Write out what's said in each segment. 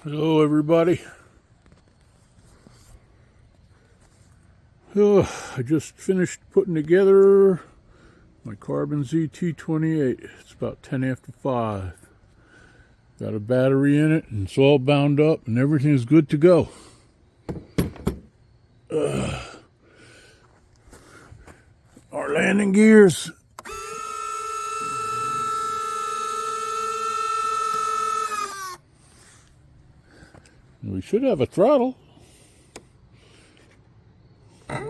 Hello everybody. I just finished putting together my Carbon ZT28. It's about 10 after 5. Got a battery in it and it's all bound up and everything's good to go. Our landing gears. We should have a throttle. There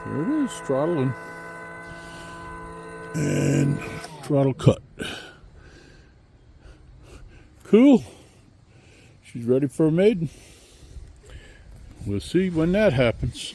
it is, throttling. And throttle cut. Cool. She's ready for a maiden. We'll see when that happens.